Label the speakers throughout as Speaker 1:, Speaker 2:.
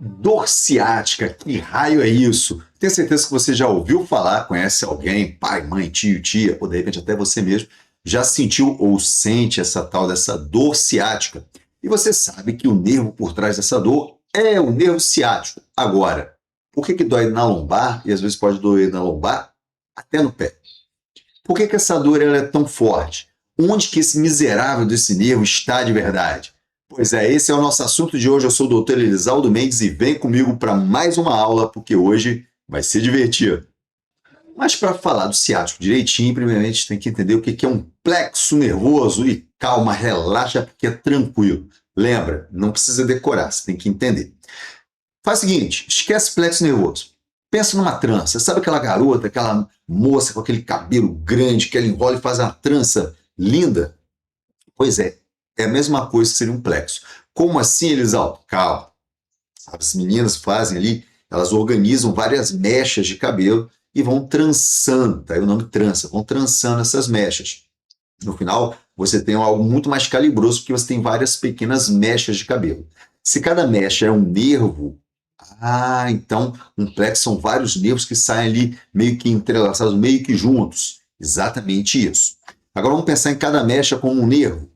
Speaker 1: Dor ciática, que raio é isso? Tenho certeza que você já ouviu falar, conhece alguém, pai, mãe, tio, tia, ou de repente até você mesmo, já sentiu ou sente essa tal dessa dor ciática. E você sabe que o nervo por trás dessa dor é o nervo ciático. Agora, por que dói na lombar e às vezes pode doer na lombar até no pé? Por que essa dor ela é tão forte? Onde que esse miserável desse nervo está de verdade? Pois é, esse é o nosso assunto de hoje. Eu sou o doutor Elisaldo Mendes e vem comigo para mais uma aula, porque hoje vai ser divertido. Mas para falar do ciático direitinho, primeiramente tem que entender o que é um plexo nervoso. E calma, relaxa, porque é tranquilo. Lembra, não precisa decorar, você tem que entender. Faz o seguinte, esquece plexo nervoso. Pensa numa trança. Sabe aquela garota, aquela moça com aquele cabelo grande que ela enrola e faz uma trança linda? Pois é a mesma coisa que seria um plexo. Como assim, Elisaldo? Calma. As meninas fazem ali, elas organizam várias mechas de cabelo e vão trançando, tá aí o nome trança, vão trançando essas mechas. No final, você tem algo muito mais calibroso, porque você tem várias pequenas mechas de cabelo. Se cada mecha é um nervo, então um plexo são vários nervos que saem ali meio que entrelaçados, meio que juntos. Exatamente isso. Agora vamos pensar em cada mecha como um nervo.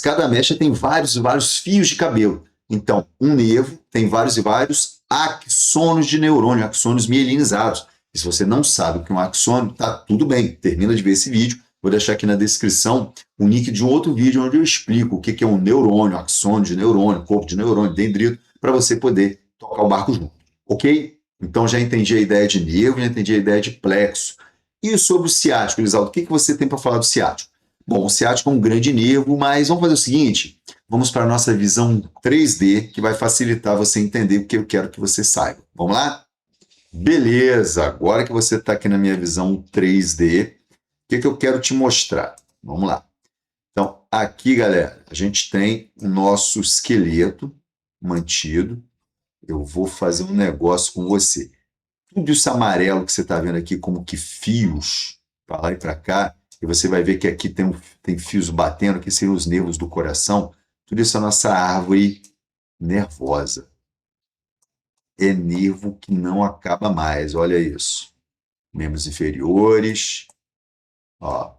Speaker 1: Cada mecha tem vários e vários fios de cabelo. Então, um nervo tem vários e vários axônios de neurônio, axônios mielinizados. E se você não sabe o que é um axônio, tá tudo bem. Termina de ver esse vídeo. Vou deixar aqui na descrição o link de um outro vídeo onde eu explico o que é um neurônio, axônio de neurônio, corpo de neurônio, dendrito, para você poder tocar o barco junto. Ok? Então já entendi a ideia de nervo, já entendi a ideia de plexo. E sobre o ciático, Elisaldo, o que você tem para falar do ciático? Bom, o ciático é um grande nervo, mas vamos fazer o seguinte: vamos para a nossa visão 3D, que vai facilitar você entender o que eu quero que você saiba. Vamos lá? Beleza, agora que você está aqui na minha visão 3D, o que eu quero te mostrar? Vamos lá. Então, aqui, galera, a gente tem o nosso esqueleto mantido. Eu vou fazer um negócio com você. Tudo isso amarelo que você está vendo aqui, como que fios para lá e para cá, e você vai ver que aqui tem fios batendo, que seriam os nervos do coração. Tudo isso é a nossa árvore nervosa. É nervo que não acaba mais, olha isso. Membros inferiores, ó,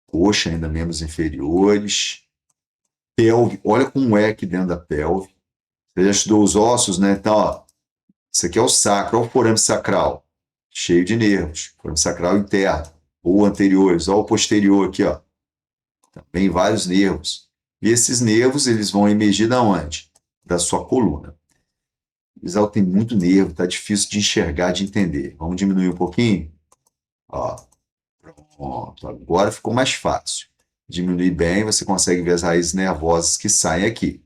Speaker 1: coxa ainda membros inferiores, pelve, olha como é aqui dentro da pelve. Você já estudou os ossos, né? Então, ó, isso aqui é o sacro, olha o forame sacral, cheio de nervos, forame sacral interno, ou anteriores, olha o posterior aqui, ó, também vários nervos. E esses nervos, eles vão emergir da onde? Da sua coluna. O Isal tem muito nervo, tá difícil de enxergar, de entender. Vamos diminuir um pouquinho? Ó, pronto, agora ficou mais fácil. Diminuir bem, você consegue ver as raízes nervosas que saem aqui.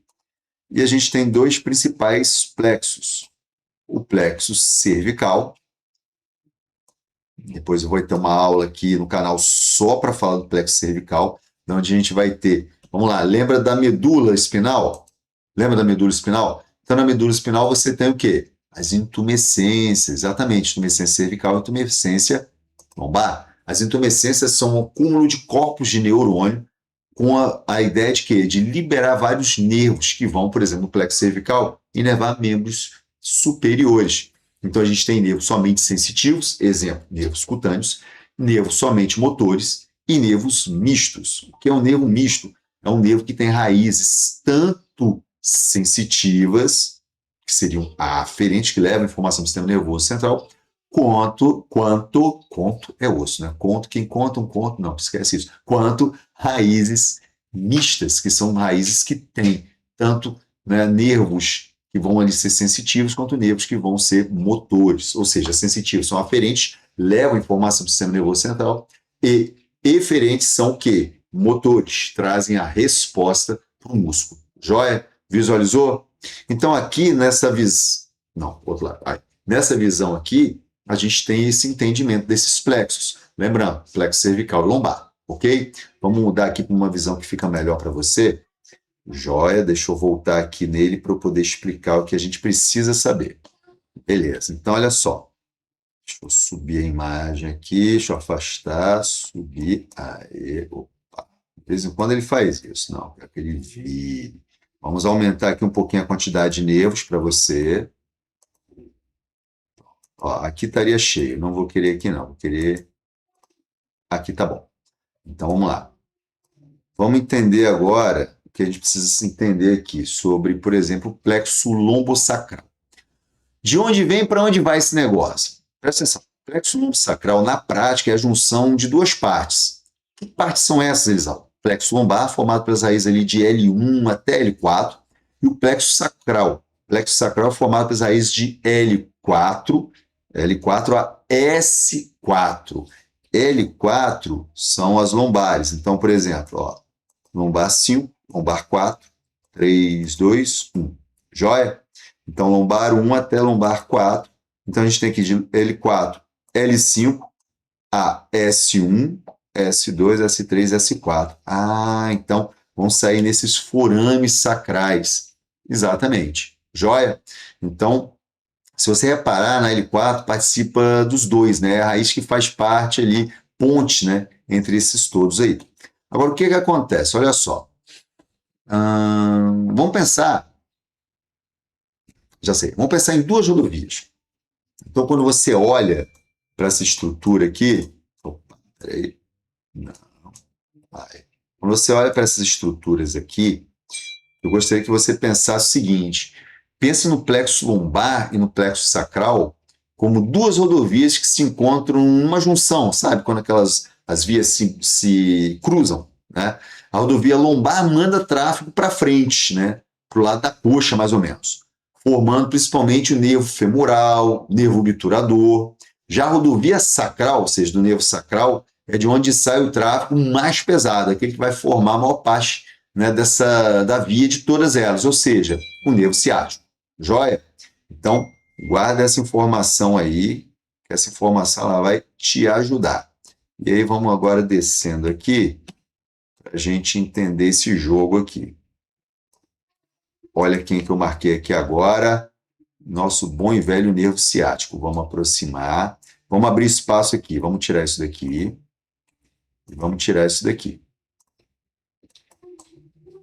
Speaker 1: E a gente tem dois principais plexos. O plexo cervical. Depois eu vou ter uma aula aqui no canal só para falar do plexo cervical, onde a gente vai ter. Vamos lá, lembra da medula espinal? Lembra da medula espinal? Então, na medula espinal você tem o quê? As intumescências, exatamente, intumescência cervical e intumescência lombar. As intumescências são um acúmulo de corpos de neurônio com a ideia de quê? De liberar vários nervos que vão, por exemplo, no plexo cervical, inervar membros superiores. Então, a gente tem nervos somente sensitivos, exemplo, nervos cutâneos, nervos somente motores e nervos mistos. O que é um nervo misto? É um nervo que tem raízes tanto sensitivas, que seriam aferentes, que levam informação do sistema nervoso central, conto é osso, né? Quem conta um conto, não, esquece isso. Quanto raízes mistas, que são raízes que têm tanto, né, nervos que vão ali ser sensitivos, quanto nervos que vão ser motores, ou seja, sensitivos são aferentes, levam informação do sistema nervoso central, e eferentes são o quê? Motores, trazem a resposta para o músculo. Joia? Visualizou? Então aqui nessa visão, não, outro lado. Nessa visão aqui, a gente tem esse entendimento desses plexos. Lembrando, plexo cervical e lombar, ok? Vamos mudar aqui para uma visão que fica melhor para você. Joia, deixa eu voltar aqui nele para eu poder explicar o que a gente precisa saber. Beleza, então olha só. Deixa eu subir a imagem aqui, deixa eu afastar, subir. Aê, opa. De vez em quando ele faz isso. Não, quero que ele vire. Vamos aumentar aqui um pouquinho a quantidade de nervos para você. Ó, aqui estaria cheio, não vou querer aqui não, vou querer... Aqui tá bom. Então vamos lá. Vamos entender agora o que a gente precisa entender aqui sobre, por exemplo, o plexo lombosacral. De onde vem para onde vai esse negócio? Presta atenção. O plexo lombosacral, na prática, é a junção de duas partes. Que partes são essas, Elisal? O plexo lombar, formado pelas raízes ali de L1 até L4, e o plexo sacral. O plexo sacral é formado pelas raízes de L4 a S4. L4 são as lombares. Então, por exemplo, ó, lombar 5, lombar 4, 3, 2, 1. Joia? Então, lombar 1 até lombar 4. Então, a gente tem aqui de L4, L5 a S1, S2, S3, S4. Ah, então vão sair nesses forames sacrais. Exatamente. Joia? Então, se você reparar, na L4 participa dos dois, né? A raiz que faz parte ali, ponte, né? Entre esses todos aí. Agora, o que que acontece? Olha só. Vamos pensar... Já sei. Vamos pensar em duas rodovias. Então, quando você olha para essa estrutura aqui... Opa, peraí. Não. Vai. Quando você olha para essas estruturas aqui, eu gostaria que você pensasse o seguinte: pense no plexo lombar e no plexo sacral como duas rodovias que se encontram numa junção, sabe? Quando as vias se cruzam, né? A rodovia lombar manda tráfego para frente, né? Para o lado da coxa, mais ou menos, formando principalmente o nervo femoral, nervo obturador. Já a rodovia sacral, ou seja, do nervo sacral, é de onde sai o tráfego mais pesado, aquele que vai formar a maior parte, né, da via de todas elas, ou seja, o nervo ciático. Joia? Então, guarda essa informação aí, que essa informação ela vai te ajudar. E aí vamos agora descendo aqui, para a gente entender esse jogo aqui. Olha quem que eu marquei aqui agora, nosso bom e velho nervo ciático. Vamos aproximar, vamos abrir espaço aqui, vamos tirar isso daqui, e vamos tirar isso daqui.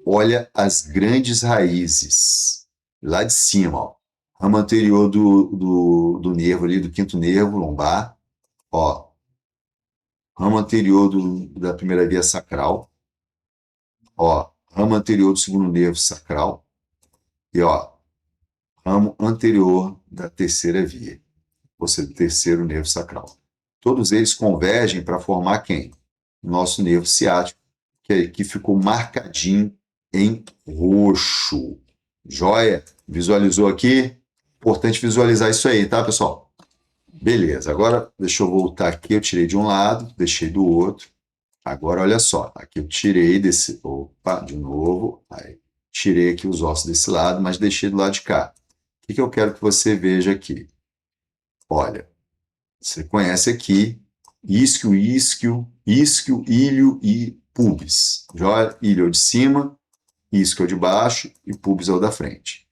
Speaker 1: Olha as grandes raízes, lá de cima, ó. Ramo anterior do nervo ali, do quinto nervo lombar, ó. Ramo anterior da primeira via sacral, ó. Ramo anterior do segundo nervo sacral, e ó, ramo anterior da terceira via, ou seja, do terceiro nervo sacral. Todos eles convergem para formar quem? Nosso nervo ciático, que ficou marcadinho em roxo. Joia? Visualizou aqui? Importante visualizar isso aí, tá, pessoal? Beleza, agora deixa eu voltar aqui. Eu tirei de um lado, deixei do outro. Agora, olha só, aqui eu tirei desse... Opa, de novo. Aí, tirei aqui os ossos desse lado, mas deixei do lado de cá. O que eu quero que você veja aqui? Olha, você conhece aqui isquio, ilho e pubis. Joia? Ilho é o de cima, isquio é o de baixo e pubis é o da frente.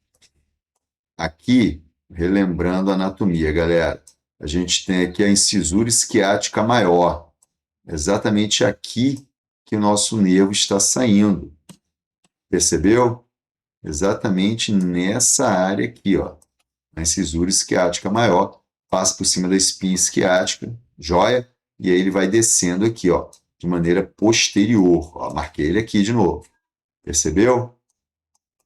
Speaker 1: Aqui, relembrando a anatomia, galera, a gente tem aqui a incisura isquiática maior. Exatamente aqui que o nosso nervo está saindo. Percebeu? Exatamente nessa área aqui, ó. A incisura isquiática maior passa por cima da espinha isquiática, joia? E aí ele vai descendo aqui, ó, de maneira posterior. Ó, marquei ele aqui de novo. Percebeu?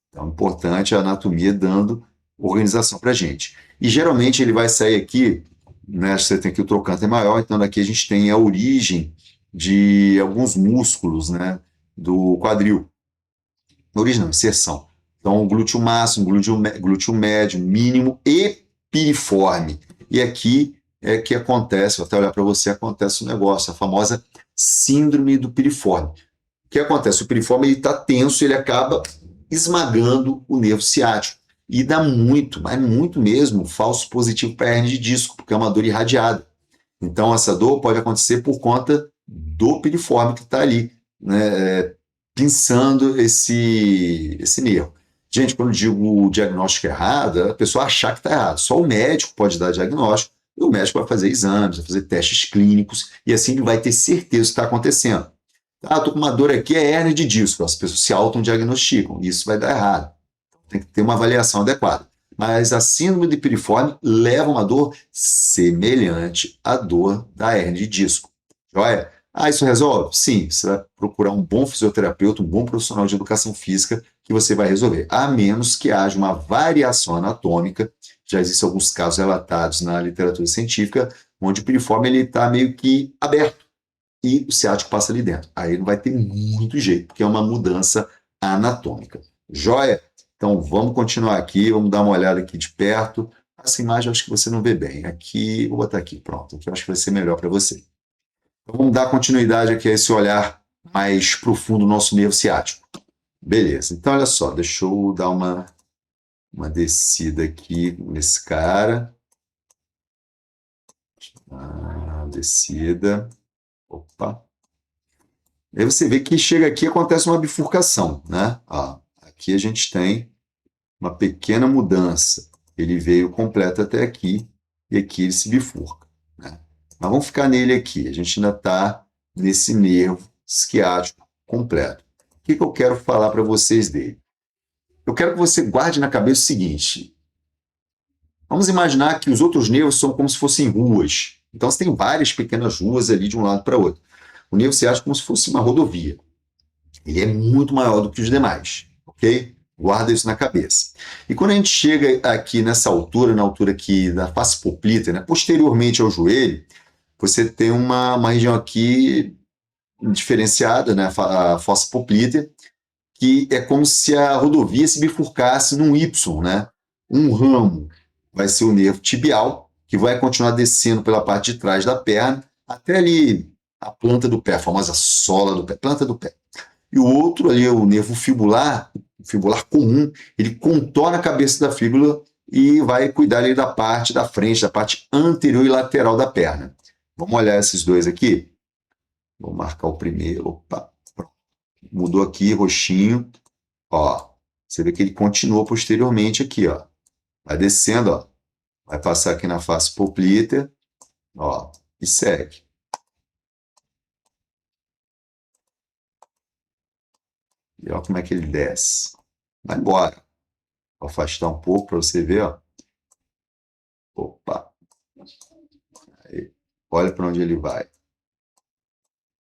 Speaker 1: Então, importante a anatomia dando organização para a gente. E geralmente ele vai sair aqui, né? Você tem aqui o trocânter maior, então daqui a gente tem a origem de alguns músculos, né? Do quadril. Origem não, inserção. Então, o glúteo máximo, glúteo médio, mínimo e piriforme. E aqui é que acontece, vou até olhar para você, acontece o negócio, a famosa síndrome do piriforme. O que acontece? O piriforme está tenso, ele acaba esmagando o nervo ciático. E dá muito, mas muito mesmo, falso positivo para hernia de disco, porque é uma dor irradiada. Então, essa dor pode acontecer por conta do piriforme que está ali, né, pinçando esse nervo. Gente, quando eu digo o diagnóstico errado, a pessoa achar que está errado. Só o médico pode dar diagnóstico, e o médico vai fazer exames, vai fazer testes clínicos, e assim ele vai ter certeza do que está acontecendo. Ah, estou com uma dor aqui, é hérnia de disco. As pessoas se autodiagnosticam. Isso vai dar errado. Tem que ter uma avaliação adequada. Mas a síndrome de piriforme leva a uma dor semelhante à dor da hérnia de disco. Joia? Ah, isso resolve? Sim, você vai procurar um bom fisioterapeuta, um bom profissional de educação física que você vai resolver. A menos que haja uma variação anatômica, já existem alguns casos relatados na literatura científica, onde o piriforme está meio que aberto e o ciático passa ali dentro. Aí não vai ter muito jeito, porque é uma mudança anatômica. Joia? Então vamos continuar aqui, vamos dar uma olhada aqui de perto. Essa imagem eu acho que você não vê bem. Aqui, vou botar aqui, pronto. Aqui eu acho que vai ser melhor para você. Então, vamos dar continuidade aqui a esse olhar mais profundo do nosso nervo ciático. Beleza, então olha só, deixa eu dar uma descida aqui nesse cara. Descida. Opa. Aí você vê que chega aqui e acontece uma bifurcação, né? Ó, aqui a gente tem uma pequena mudança. Ele veio completo até aqui e aqui ele se bifurca, né? Mas vamos ficar nele aqui. A gente ainda está nesse nervo esquiático completo. O que eu quero falar para vocês dele? Eu quero que você guarde na cabeça o seguinte. Vamos imaginar que os outros nervos são como se fossem ruas. Então você tem várias pequenas ruas ali de um lado para o outro. O nervo ciático é como se fosse uma rodovia. Ele é muito maior do que os demais, ok? Guarda isso na cabeça. E quando a gente chega aqui nessa altura, na altura aqui da face poplítea, né, posteriormente ao joelho, você tem uma região aqui diferenciada, né, a fossa poplítea, que é como se a rodovia se bifurcasse num Y, né? Um ramo vai ser o nervo tibial, que vai continuar descendo pela parte de trás da perna, até ali a planta do pé, a famosa sola do pé, planta do pé. E o outro ali, o nervo fibular, o fibular comum, ele contorna a cabeça da fíbula e vai cuidar ali da parte da frente, da parte anterior e lateral da perna. Vamos olhar esses dois aqui? Vou marcar o primeiro. Opa, pronto. Mudou aqui, roxinho. Ó, você vê que ele continua posteriormente aqui, ó. Vai descendo, ó. Vai passar aqui na face poplítea, ó, e segue. E olha como é que ele desce. Vai embora. Vou afastar um pouco para você ver, ó. Opa. Aí. Olha para onde ele vai.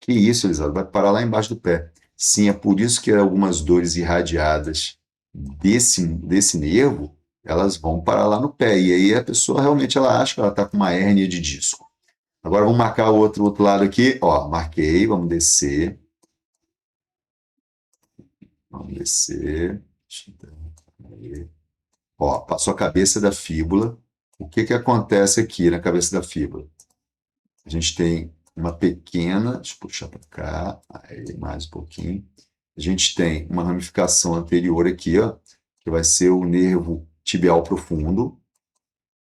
Speaker 1: Que isso, Elisandro? Vai parar lá embaixo do pé. Sim, é por isso que algumas dores irradiadas desse nervo, elas vão parar lá no pé. E aí a pessoa realmente ela acha que ela está com uma hérnia de disco. Agora vamos marcar o outro lado aqui. Ó, marquei, vamos descer. Vamos descer. Aí. Ó, passou a cabeça da fíbula. O que que acontece aqui na cabeça da fíbula? A gente tem uma pequena, deixa eu puxar para cá, aí mais um pouquinho. A gente tem uma ramificação anterior aqui, ó, que vai ser o nervo tibial profundo.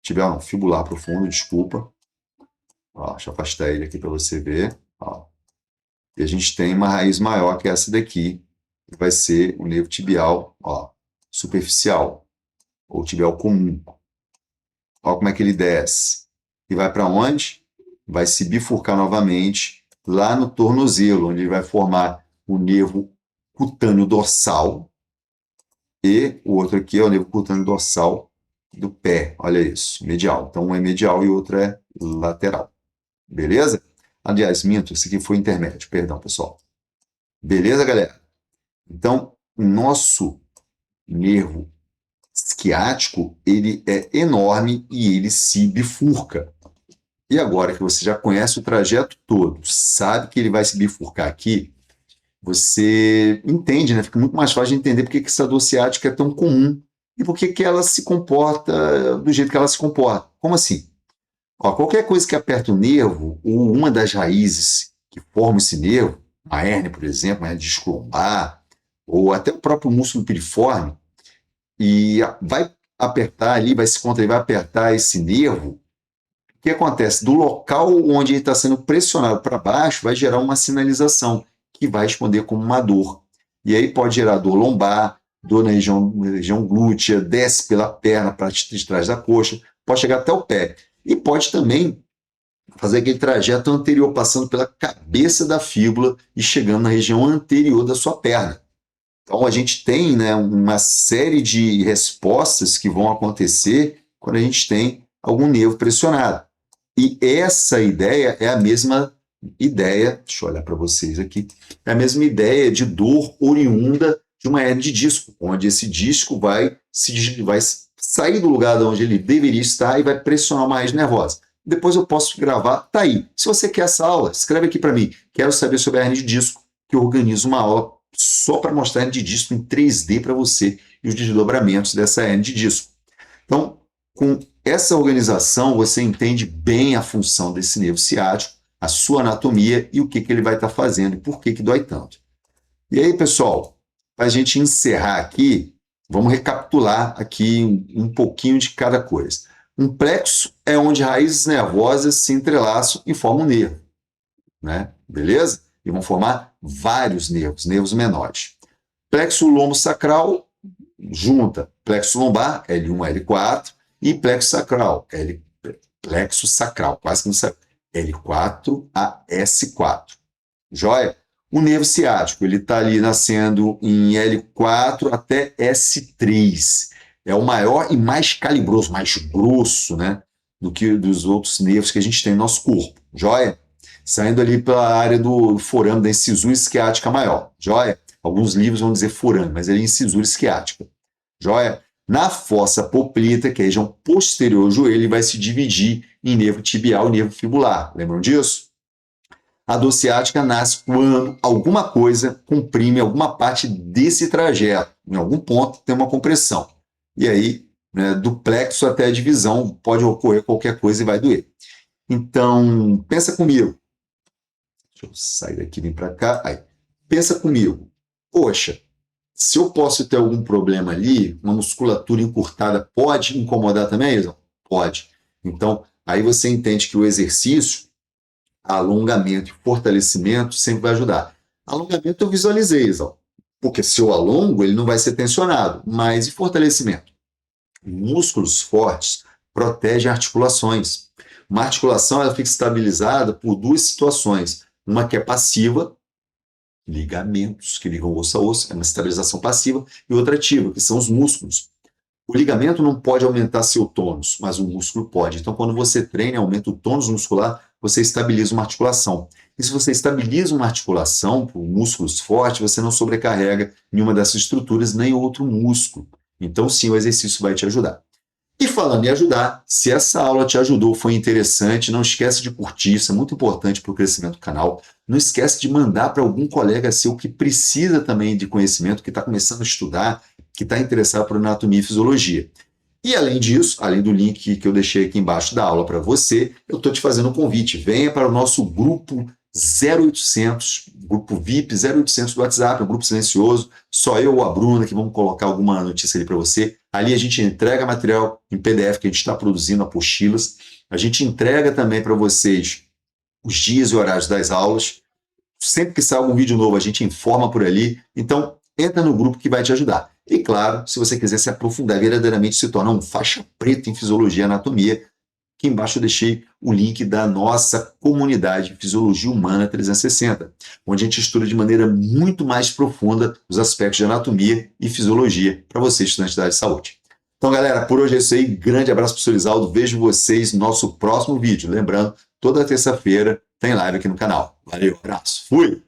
Speaker 1: Tibial não, fibular profundo, desculpa. Ó, deixa eu afastar ele aqui para você ver. Ó. E a gente tem uma raiz maior que essa daqui, que vai ser o nervo tibial, ó, superficial, ou tibial comum. Olha como é que ele desce. E vai para onde? Vai se bifurcar novamente lá no tornozelo, onde ele vai formar o nervo cutâneo dorsal e o outro aqui é o nervo cutâneo dorsal do pé. Olha isso, medial. Então um é medial e o outro é lateral. Beleza? Aliás, minto, esse aqui foi intermédio. Perdão, pessoal. Beleza, galera? Então, o nosso nervo esquiático, ele é enorme e ele se bifurca. E agora que você já conhece o trajeto todo, sabe que ele vai se bifurcar aqui, você entende, né? Fica muito mais fácil de entender por que essa dor ciática é tão comum e por que ela se comporta do jeito que ela se comporta. Como assim? Ó, qualquer coisa que aperta o nervo, ou uma das raízes que forma esse nervo, a hérnia, por exemplo, a hérnia discolombar, ou até o próprio músculo piriforme, e vai apertar ali, vai se contrair, vai apertar esse nervo. O que acontece? Do local onde ele está sendo pressionado para baixo, vai gerar uma sinalização que vai responder como uma dor. E aí pode gerar dor lombar, dor na região glútea, desce pela perna, parte de trás da coxa, pode chegar até o pé. E pode também fazer aquele trajeto anterior, passando pela cabeça da fíbula e chegando na região anterior da sua perna. Então, a gente tem, né, uma série de respostas que vão acontecer quando a gente tem algum nervo pressionado. E essa ideia é a mesma ideia, deixa eu olhar para vocês aqui, é a mesma ideia de dor oriunda de uma hernia de disco, onde esse disco vai sair do lugar onde ele deveria estar e vai pressionar uma raiz nervosa. Depois eu posso gravar, tá aí. Se você quer essa aula, escreve aqui para mim. Quero saber sobre a hernia de disco, que eu organizo uma aula só para mostrar a hernia de disco em 3D para você e os desdobramentos dessa hernia de disco. Então, com essa organização, você entende bem a função desse nervo ciático, a sua anatomia e o que ele vai estar fazendo e por que dói tanto. E aí, pessoal, para a gente encerrar aqui, vamos recapitular aqui um pouquinho de cada coisa. Um plexo é onde raízes nervosas se entrelaçam e formam um nervo, né? Beleza? E vão formar vários nervos, nervos menores. Plexo lombosacral junta plexo lombar, L1, L4, e plexo sacral, plexo sacral, quase que não sabe, L4 a S4. Joia? O nervo ciático, ele está ali nascendo em L4 até S3. É o maior e mais calibroso, mais grosso, né, do que dos outros nervos que a gente tem no nosso corpo. Joia? Saindo ali pela área do forame, da incisura isquiática maior. Joia? Alguns livros vão dizer forame, mas ele é incisura isquiática. Joia? Na fossa poplita, que é a região posterior ao joelho, ele vai se dividir em nervo tibial e nervo fibular. Lembram disso? A dor ciática nasce quando alguma coisa comprime alguma parte desse trajeto. Em algum ponto tem uma compressão. E aí, né, do plexo até a divisão, pode ocorrer qualquer coisa e vai doer. Então, pensa comigo. Deixa eu sair daqui e vir para cá. Aí, pensa comigo. Poxa, se eu posso ter algum problema ali, uma musculatura encurtada pode incomodar também, Isa? Pode. Então, aí você entende que o exercício, alongamento e fortalecimento sempre vai ajudar. Alongamento eu visualizei, Isa, porque se eu alongo, ele não vai ser tensionado. Mas e fortalecimento? Músculos fortes protegem articulações. Uma articulação ela fica estabilizada por duas situações. Uma que é passiva, ligamentos que ligam osso a osso, é uma estabilização passiva, e outra ativa, que são os músculos. O ligamento não pode aumentar seu tônus, mas o músculo pode. Então, quando você treina e aumenta o tônus muscular, você estabiliza uma articulação. E se você estabiliza uma articulação por músculos fortes, você não sobrecarrega nenhuma dessas estruturas, nem outro músculo. Então, sim, o exercício vai te ajudar. E falando em ajudar, se essa aula te ajudou, foi interessante, não esquece de curtir, isso é muito importante para o crescimento do canal. Não esquece de mandar para algum colega seu que precisa também de conhecimento, que está começando a estudar, que está interessado por anatomia e fisiologia. E além disso, além do link que eu deixei aqui embaixo da aula para você, eu estou te fazendo um convite. Venha para o nosso grupo 0800, grupo VIP 0800 do WhatsApp, um grupo silencioso, só eu ou a Bruna que vamos colocar alguma notícia ali para você. Ali a gente entrega material em PDF que a gente está produzindo, apostilas. A gente entrega também para vocês os dias e horários das aulas. Sempre que sai algum vídeo novo, a gente informa por ali. Então, entra no grupo que vai te ajudar. E claro, se você quiser se aprofundar verdadeiramente, se tornar um faixa preta em fisiologia e anatomia, aqui embaixo eu deixei o link da nossa comunidade Fisiologia Humana 360, onde a gente estuda de maneira muito mais profunda os aspectos de anatomia e fisiologia para você, estudante da área de saúde. Então, galera, por hoje é isso aí. Grande abraço para o Sr. Isaldo. Vejo vocês no nosso próximo vídeo. Lembrando, toda terça-feira tem live aqui no canal. Valeu, abraço. Fui!